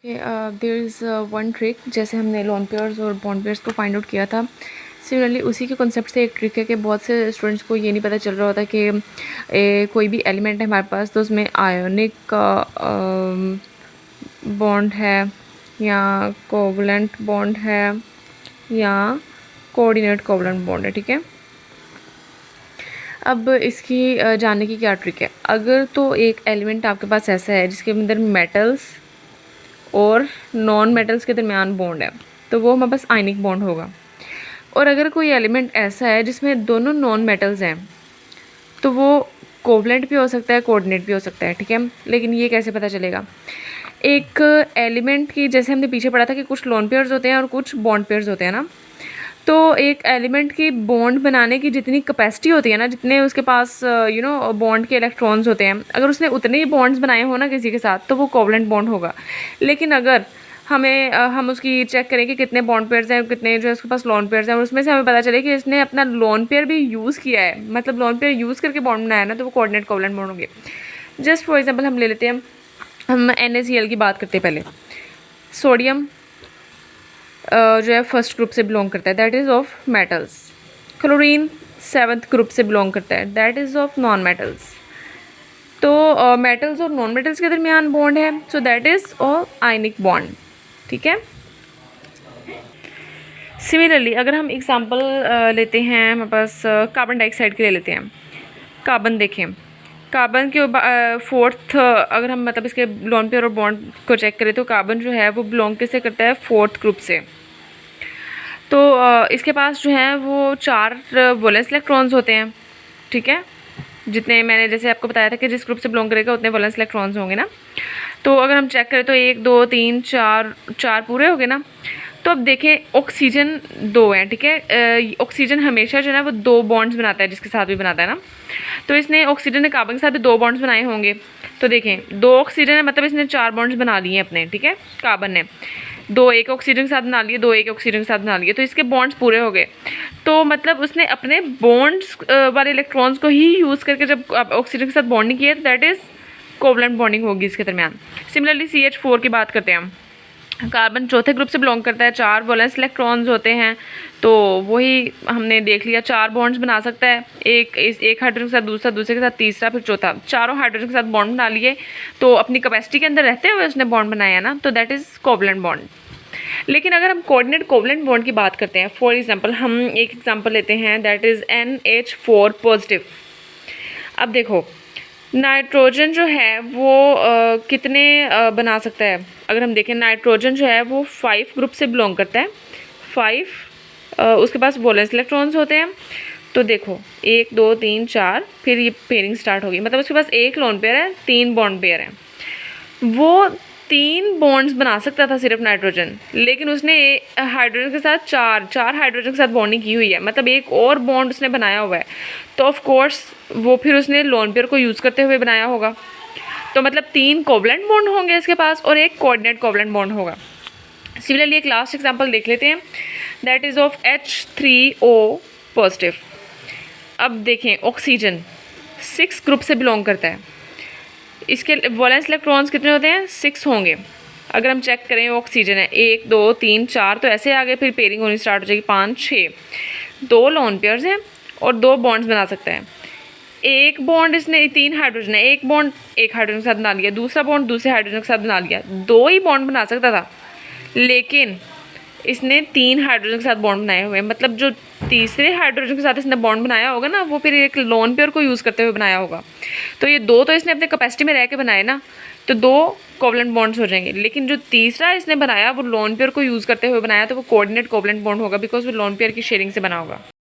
There is one trick, जैसे हमने lone pairs और बॉन्ड पेयर्स को फाइंड आउट किया था, सिमिलरली उसी के कॉन्सेप्ट से एक ट्रिक है कि बहुत से स्टूडेंट्स को ये नहीं पता चल रहा होता कि कोई भी एलिमेंट है हमारे पास तो उसमें आयोनिक बॉन्ड है या कोवलेंट बॉन्ड है या कोऑर्डिनेट कोवलेंट बॉन्ड है, ठीक है। अब इसकी जानने की क्या ट्रिक है। अगर तो एक एलिमेंट आपके पास ऐसा है जिसके अंदर मेटल्स और नॉन मेटल्स के दरमियान बॉन्ड है, तो वो हमारे पास आयनिक बॉन्ड होगा। और अगर कोई एलिमेंट ऐसा है जिसमें दोनों नॉन मेटल्स हैं, तो वो कोवलेंट भी हो सकता है, कोऑर्डिनेट भी हो सकता है, ठीक है। लेकिन ये कैसे पता चलेगा। एक एलिमेंट की, जैसे हमने पीछे पढ़ा था कि कुछ लोन पेयर्स होते हैं और कुछ बॉन्ड पेयर्स होते हैं ना, तो एक एलिमेंट की बॉन्ड बनाने की जितनी कैपेसिटी होती है ना, जितने उसके पास बॉन्ड के इलेक्ट्रॉन्स होते हैं, अगर उसने उतने ही बॉन्ड्स बनाए हो ना किसी के साथ, तो वो कोवलेंट बॉन्ड होगा। लेकिन अगर हम उसकी चेक करें कि कितने बॉन्ड पेयर्स हैं, कितने जो है उसके पास लोन पेयर्स हैं, और उसमें से हमें पता चले कि इसने अपना लोन पेयर भी यूज़ किया है, मतलब लोन पेयर यूज़ करके बॉन्ड बनाया ना, तो वो कोऑर्डिनेट कोवलेंट बॉन्ड होंगे। जस्ट फॉर एग्जांपल हम ले लेते हैं, हम NaCl की बात करते हैं पहले। सोडियम जो है फर्स्ट ग्रुप से बिलोंग करता है, that is of metals. Chlorine seventh group से बिलोंग करता है, that is of non metals. तो मेटल्स और नॉन मेटल्स के दरमियान बॉन्ड है, so that is ionic bond, ठीक है। सिमिलरली अगर हम एग्जांपल लेते हैं, हमारे पास कार्बन डाइऑक्साइड के ले लेते हैं। कार्बन देखें, कार्बन के फोर्थ, अगर हम मतलब इसके लोन पेयर और बॉन्ड को चेक करें, तो कार्बन जो है वो बिलोंग किससे करता है, फोर्थ ग्रुप से। तो इसके पास जो है वो 4 वैलेंस इलेक्ट्रॉन्स होते हैं, ठीक है। जितने मैंने जैसे आपको बताया था कि जिस ग्रुप से बिलोंग करेगा उतने वैलेंस इलेक्ट्रॉन्स होंगे ना। तो अगर हम चेक करें तो 1 2 3 4 पूरे हो गए ना। तो अब देखें ऑक्सीजन 2 हैं, ठीक है। ऑक्सीजन हमेशा जो है ना वो 2 बॉन्ड्स बनाता है, जिसके साथ भी बनाता है ना। तो इसने ऑक्सीजन ने कार्बन के साथ भी 2 बॉन्ड्स बनाए होंगे। तो देखें 2 ऑक्सीजन है, मतलब इसने 4 बॉन्ड्स बना लिए अपने, ठीक है। कार्बन ने 2 एक ऑक्सीजन के साथ बना लिए, 2 एक ऑक्सीजन के साथ बना लिए, तो इसके बॉन्ड्स पूरे हो गए। तो मतलब उसने अपने बॉन्ड्स वाले इलेक्ट्रॉन्स को ही यूज़ करके जब ऑक्सीजन के साथ बॉन्डिंग की है, तो दैट इज़ कोवलेंट बॉन्डिंग होगी इसके दरमियान। सिमिलरली CH4 की बात करते हैं हम। कार्बन चौथे ग्रुप से बिलोंग करता है, 4 वैलेंस इलेक्ट्रॉन्स होते हैं, तो वही हमने देख लिया 4 बॉन्ड्स बना सकता है, एक हाइड्रोजन के साथ दूसरा, दूसरे के साथ तीसरा, फिर चौथा, चारों हाइड्रोजन के साथ बॉन्ड बना लिए। तो अपनी कैपेसिटी के अंदर रहते हुए उसने बॉन्ड बनाया ना, तो दैट इज़ कोवलेंट बॉन्ड। लेकिन अगर हम कोऑर्डिनेट कोवलेंट बॉन्ड की बात करते हैं, फॉर एग्जांपल हम एक एग्जांपल लेते हैं, दैट इज़ NH4 पॉजिटिव। अब देखो नाइट्रोजन जो है वो कितने बना सकता है। अगर हम देखें नाइट्रोजन जो है वो 5 ग्रुप से बिलोंग करता है, 5 उसके पास वैलेंस इलेक्ट्रॉन्स होते हैं। तो देखो 1 2 3 4, फिर ये पेयरिंग स्टार्ट होगी, मतलब उसके पास एक लोन पेयर है, 3 बॉन्ड पेयर हैं। वो 3 बॉन्ड्स बना सकता था सिर्फ नाइट्रोजन, लेकिन उसने हाइड्रोजन के साथ चार हाइड्रोजन के साथ बॉन्डिंग की हुई है, मतलब एक और बॉन्ड उसने बनाया हुआ है। तो ऑफ कोर्स वो फिर उसने लोन पेयर को यूज़ करते हुए बनाया होगा। तो मतलब 3 कोवलेंट बॉन्ड होंगे इसके पास और एक कोऑर्डिनेट कोवलेंट बॉन्ड होगा। सिमिलरली एक लास्ट एग्जांपल देख लेते हैं, that is of H3O positive. अब देखें ऑक्सीजन 6 ग्रुप से बिलोंग करता है, इसके वैलेंस इलेक्ट्रॉन्स कितने होते हैं, 6 होंगे। अगर हम चेक करें ऑक्सीजन है 1 2 3 4, तो ऐसे आगे फिर पेयरिंग होनी स्टार्ट हो जाएगी, 5 6, 2 लोन पेयर्स हैं और 2 बॉन्ड्स बना सकता है। एक बॉन्ड इसने 3 हाइड्रोजन है, एक बॉन्ड एक हाइड्रोजन के साथ बना लिया, दूसरा बॉन्ड दूसरे हाइड्रोजन के साथ बना लिया, 2 ही बॉन्ड बना सकता था, लेकिन इसने 3 हाइड्रोजन के साथ बॉन्ड बनाए हुए हैं। मतलब जो तीसरे हाइड्रोजन के साथ इसने बॉन्ड बनाया होगा ना, वो फिर एक लोन पेयर को यूज़ करते हुए बनाया होगा। तो ये 2 तो इसने अपने कैपेसिटी में रह के बनाए ना, तो 2 कोवलेंट बॉन्ड्स हो जाएंगे। लेकिन जो तीसरा इसने बनाया वो लोन पेयर को यूज़ करते हुए बनाया, तो वो कोऑर्डिनेट कोवलेंट बॉन्ड होगा, बिकॉज वो लोन पेयर की शेयरिंग से बना होगा।